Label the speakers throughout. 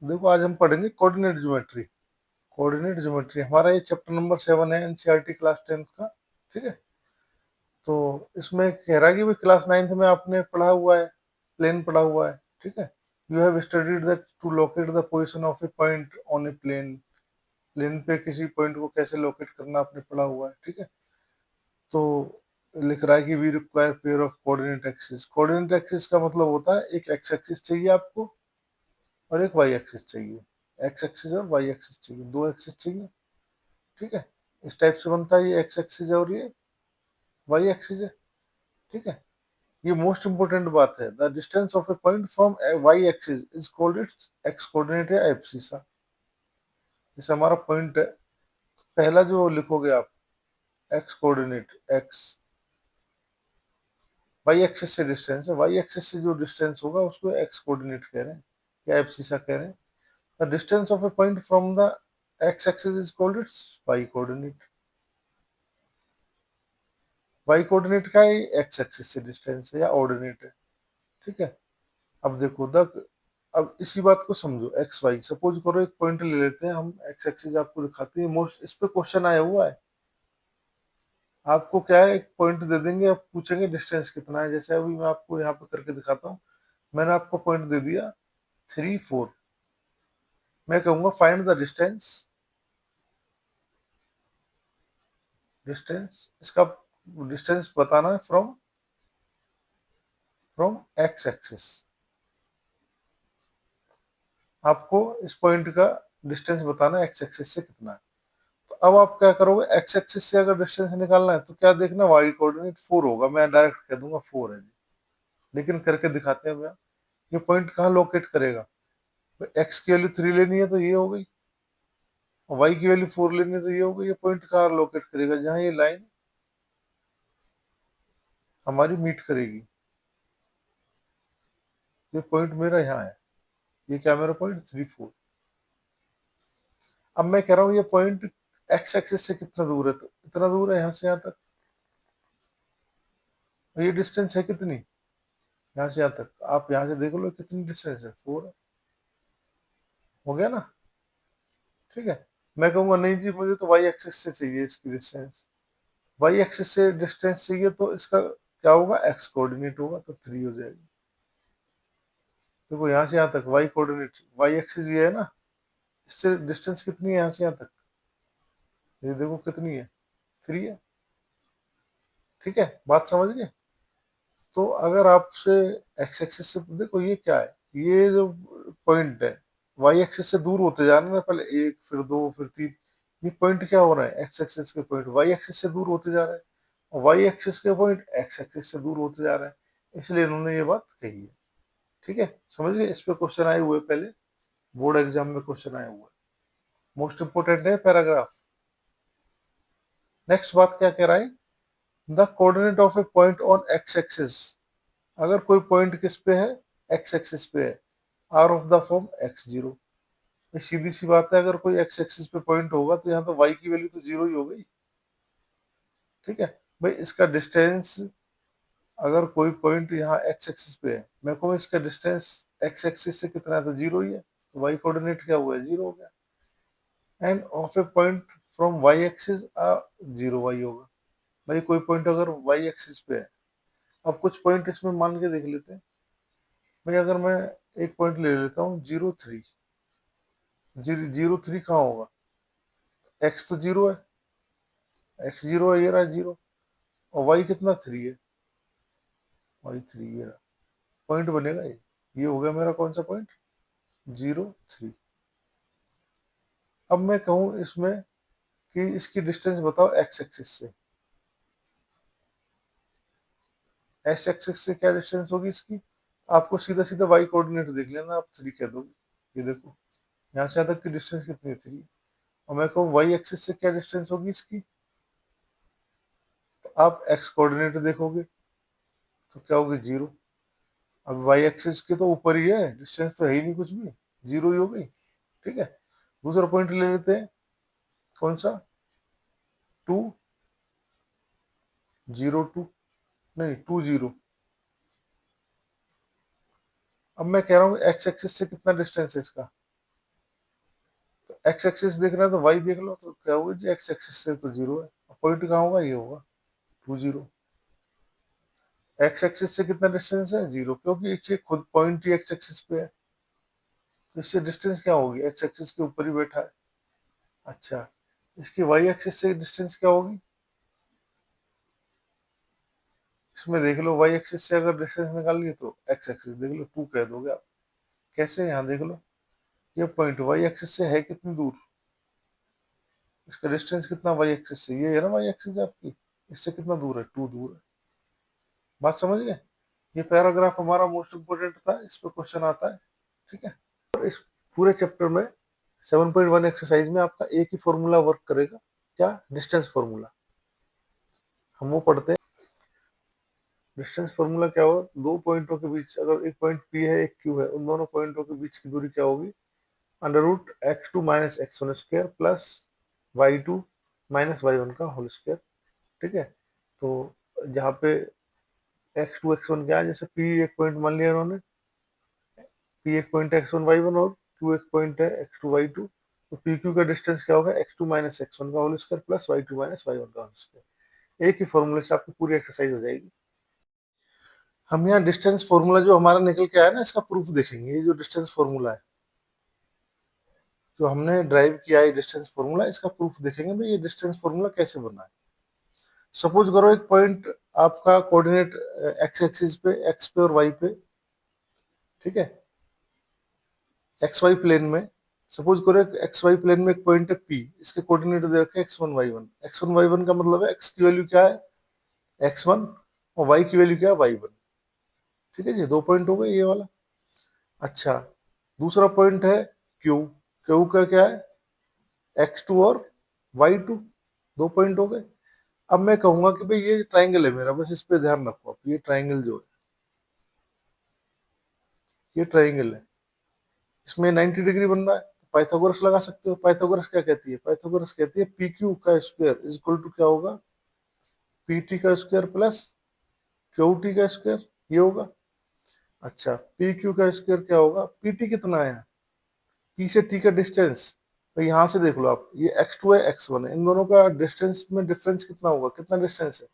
Speaker 1: देखो आज हम पढ़ेंगे कोऑर्डिनेट ज्योमेट्री। कोऑर्डिनेट ज्योमेट्री हमारा ये चैप्टर नंबर 7 है एनसीईआरटी क्लास 10th का। ठीक है। तो इसमें कह रहा है कि भाई क्लास 9th में आपने पढ़ा हुआ है, प्लेन पढ़ा हुआ है। ठीक है। You have studied that to locate the position of a point on a plane. Plane पे किसी पॉइंट को कैसे लोकेट करना आपने पढ़ा हुआ है। ठीक है। तो लिख रहा है कि we require pair of coordinate axis. Coordinate axis का मतलब होता है एक एक्स एक्सिस चाहिए आपको और एक वाई एक्सिस चाहिए। एक्स एक्सिस और वाई एक्सिस चाहिए, दो एक्सिस चाहिए। ठीक है। इस टाइप से बनता है, ये एक्स एक्सिस है और ये वाई एक्सिस है। ठीक है। ये मोस्ट इंपोर्टेंट बात है, the distance of a point from Y axis is called its X coordinate या एब्सिसा। जैसे हमारा पॉइंट है, पहला जो लिखोगे आप X coordinate X, Y axis से डिस्टेंस है, वाई एक्सिस से जो डिस्टेंस होगा उसको एक्स कोऑर्डिनेट कह रहे हैं या एब्सिसा कह रहे हैं। The distance of a point from the X axis is called its Y coordinate. Y coordinate का ही एक्स एक्सिस से डिस्टेंस है या ऑर्डिनेट है। ठीक है। अब देखो द, अब इसी बात को समझो, एक्स वाई सपोज करो एक पॉइंट ले लेते हैं हम, एक्स एक्सिस आपको दिखाते हैं, मोस्ट इस पे क्वेश्चन आया हुआ है। आपको क्या है, एक पॉइंट दे देंगे, आप पूछेंगे डिस्टेंस कितना है। जैसे अभी मैं आपको यहाँ पे करके दिखाता हूँ। मैंने आपको पॉइंट दे दिया 3 4। मैं कहूंगा फाइंड द डिस्टेंस, डिस्टेंस इसका डिस्टेंस बताना है फ्रॉम फ्रॉम एक्स एक्सिस। आपको इस पॉइंट का डिस्टेंस बताना है एक्स एक्सिस से कितना है। तो अब आप क्या करोगे, एक्स एक्सिस से अगर डिस्टेंस निकालना है तो क्या देखना, वाई कोऑर्डिनेट 4 होगा, मैं डायरेक्ट कह दूंगा 4 है जी। लेकिन करके दिखाते हैं भैया, ये पॉइंट कहाँ लोकेट करेगा। एक्स की वैल्यू 3 लेनी है तो ये हो गई, वाई की वैल्यू 4 लेनी है तो ये हो गई। ये पॉइंट कहाँ लोकेट करेगा, जहाँ ये लाइन हमारी मीट करेगी। ये पॉइंट मेरा यहाँ है, ये क्या मेरा पॉइंट 3 4। अब मैं कह रहा हूँ ये पॉइंट एक्स एक्सिस से कितना दूर है, तो इतना दूर है यहाँ से यहाँ तक। ये डिस्टेंस है कितनी, यहाँ से यहाँ तक, आप यहाँ से देख लो कितनी डिस्टेंस है, 4 है। हो गया ना। ठीक है। मैं कहूंगा नहीं जी मुझे तो वाई एक्सिस से चाहिए इसकी डिस्टेंस। वाई एक्सिस से डिस्टेंस चाहिए तो इसका क्या होगा, एक्स कोऑर्डिनेट होगा तो 3 हो जाएगी। देखो यहाँ से यहाँ तक वाई कोऑर्डिनेट, वाई एक्सिस ये है ना, इससे डिस्टेंस कितनी है यहाँ से यहाँ तक, ये देखो कितनी है, 3 है। ठीक है, बात समझ गए। तो अगर आपसे एक्स एक्सिस से देखो ये क्या है, ये जो पॉइंट है वाई एक्सिस से दूर होते जा रहे हैं ना, पहले एक फिर दो फिर तीन। ये पॉइंट क्या हो रहा है, एक्स एक्सिस के पॉइंट वाई एक्सिस से दूर होते जा रहे हैं, और वाई एक्सिस के पॉइंट एक्स एक्सिस से दूर होते जा रहे हैं, इसलिए इन्होंने ये बात कही है। ठीक है, समझ गए। इस पे क्वेश्चन आए हुए पहले, बोर्ड एग्जाम में क्वेश्चन आए हुए, मोस्ट इंपोर्टेंट है पैराग्राफ। नेक्स्ट बात क्या कह रहा है, the coordinate of a point on x axis. अगर कोई पॉइंट किस पे है, एक्स एक्सिस पे है, are of the form x0। सीधी सी बात है, अगर कोई एक्स एक्सिस पे पॉइंट होगा तो यहाँ तो y की वैल्यू तो 0 ही हो गई। ठीक है। भाई इसका डिस्टेंस, अगर कोई पॉइंट यहाँ एक्स एक्सिस पे है, मैं कहूँ इसका डिस्टेंस एक्स एक्सिस से कितना है तो 0 ही है, तो y कोऑर्डिनेट क्या हुआ है, 0 हो गया। End of a point from y axis 0 y होगा। भाई कोई पॉइंट अगर y एक्सिस पे है, अब कुछ पॉइंट इसमें मान के देख लेते हैं। भाई अगर मैं एक पॉइंट ले लेता हूँ 0 3, 0 3 कहाँ होगा, एक्स तो 0 है, एक्स 0 है, ये रहा 0, और वाई कितना 3 है, वाई 3 ये रहा, पॉइंट बनेगा ये हो गया मेरा कौन सा पॉइंट, 0 3। अब मैं कहूँ इसमें कि इसकी डिस्टेंस बताओ एक्स एक्सिस से, एक्स एक्सिस से क्या डिस्टेंस होगी इसकी, आपको सीधा सीधा वाई कोऑर्डिनेट देख लेना, आप 3 कह दोगे। ये देखो यहाँ से यहाँ तक की डिस्टेंस कितनी है, 3। और मैं कहूँ वाई एक्सिस से क्या डिस्टेंस होगी इसकी, तो आप एक्स कोऑर्डिनेट देखोगे तो क्या होगी, 0। अब वाई एक्सिस के तो ऊपर ही है, डिस्टेंस तो है ही नहीं कुछ भी, 0 ही हो गई। ठीक है। दूसरा पॉइंट ले लेते हैं, कौन सा, 2 0 2, नहीं 2 0। अब मैं कह रहा हूँ एक्स एक्सिस से कितना डिस्टेंस है इसका, एक्स एक्सिस देखना है तो वाई देख लो, तो क्या होगा जी, एक्स एक्सिस से तो 0 है, पॉइंट कहाँ होगा, ये होगा 2 0। एक्स एक्सिस से कितना डिस्टेंस है, 0, क्योंकि ये खुद पॉइंट ही एक्स एक्सिस पे है, तो इससे डिस्टेंस क्या होगी, एक्स एक्सिस के ऊपर ही बैठा है। अच्छा, इसकी वाई एक्सिस से डिस्टेंस क्या होगी, इसमें देख लो, वाई एक्सिस से अगर डिस्टेंस निकाल लिए तो एक्स एक्सिस देख लो 2 कह दोगे आप। कैसे, यहाँ देख लो, ये पॉइंट वाई एक्सिस से है कितनी दूर, इसका डिस्टेंस कितना वाई एक्सिस से, ये है ना वाई एक्सिस आपकी, इससे कितना दूर है, 2 दूर है। बात समझ गए। ये पैराग्राफ हमारा मोस्ट इम्पोर्टेंट था, इस पर क्वेश्चन आता है, ठीक है। और इस पूरे चैप्टर में 7.1 एक्सरसाइज में आपका एक ही फॉर्मूला वर्क करेगा, क्या, डिस्टेंस फॉर्मूला। हम वो पढ़ते हैं। डिस्टेंस फॉर्मूला क्या होगा, दो पॉइंटों के बीच, अगर एक पॉइंट पी है एक क्यू है, उन दोनों पॉइंटों के बीच की दूरी क्या होगी, under root x2 minus x1 square plus y2 minus y1 का होल स्क्वायर, ठीक है। तो जहाँ पे x2 x1 क्या है, जैसे p एक पॉइंट मान लिया इन्होंने, p एक पॉइंट है x1 y1 और q एक पॉइंट है x2 y2, तो पी क्यू का डिस्टेंस क्या होगा, x2 माइनस x1 का whole square plus y2 minus y1 का होल स्क्वायर। एक ही फॉर्मूले से आपकी पूरी एक्सरसाइज हो जाएगी। हम यहाँ डिस्टेंस फॉर्मूला जो हमारा निकल के आया ना, इसका प्रूफ देखेंगे। ये जो डिस्टेंस फॉर्मूला है, जो हमने ड्राइव किया है डिस्टेंस फॉर्मूला, इसका प्रूफ देखेंगे भाई ये डिस्टेंस फॉर्मूला कैसे बना है। सपोज करो एक पॉइंट आपका कोऑर्डिनेट एक्स एक्सिस पे, एक्स पे और वाई पे, ठीक है, एक्स वाई प्लेन में। सपोज करो एक एक्स वाई प्लेन में एक पॉइंट है पी, इसके कोऑर्डिनेट दे रखे हैं x1 y1। x1 y1 का मतलब है एक्स की वैल्यू क्या है, x1, और वाई की वैल्यू क्या है, y1। ठीक है जी, दो पॉइंट हो गए ये वाला। अच्छा, दूसरा पॉइंट है क्यू। क्यू का क्या है, x2 और y2, दो पॉइंट हो गए। अब मैं कहूंगा कि भाई ये ट्राइंगल है मेरा, बस इस पे ध्यान रखो आप, ये ट्राइंगल जो है, ये ट्राइंगल है, इसमें 90 डिग्री बन रहा है, पाइथागोरस लगा सकते हो। पाइथागोरस क्या कहती है, पाइथागोरस कहती है पी क्यू का स्क्वायर इज इक्वल टू क्या होगा, पी टी का स्क्वायर प्लस क्यू टी का स्क्वायर, ये होगा। अच्छा, पी क्यू का स्क्वायर क्या होगा, पी टी कितना है, पी से टी का डिस्टेंस, तो यहाँ से देख लो आप, ये x2 है x1 है, इन दोनों का डिस्टेंस में डिफरेंस कितना होगा, कितना डिस्टेंस है,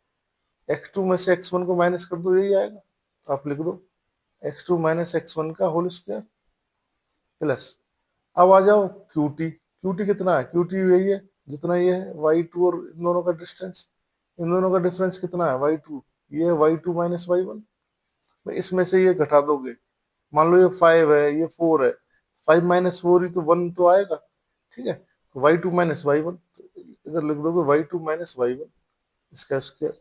Speaker 1: x2 में से x1 को माइनस कर दो, यही आएगा, तो आप लिख दो x2 माइनस x1 का होल स्क्वायर प्लस, अब आ जाओ QT। QT कितना है, QT यही है जितना ये है y2, और इन दोनों का डिस्टेंस, इन दोनों का डिफरेंस कितना है, y2, ये है y2 माइनस y1। इसमें से ये घटा दोगे, मान लो ये 5 है, ये 4 है, 5 माइनस 4 ही तो 1 तो आएगा, ठीक है। तो y2 माइनस y1, इधर लिख दोगे y2 माइनस y1, इसका स्क्वायर।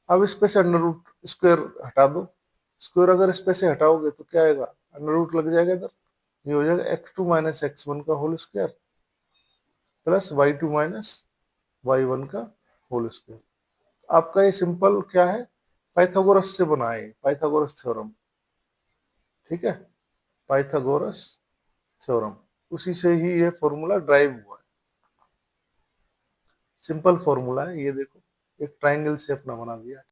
Speaker 1: अब इस पे से अंडर रूट स्क्वायर हटा दो, स्क्वायर अगर इस पे से हटाओगे तो क्या आएगा, अंडर रूट लग जाएगा इधर, ये हो जाएगा x2 माइनस x1 का whole square plus y2 minus y1 का होल स्क्वायर। आपका ये सिंपल क्या है, पाइथागोरस से बना है, पाइथागोरस थ्योरम, ठीक है, पाइथागोरस थ्योरम, उसी से ही ये फॉर्मूला ड्राइव हुआ है। सिंपल फॉर्मूला है ये, देखो एक ट्राइंगल से अपना बना दिया।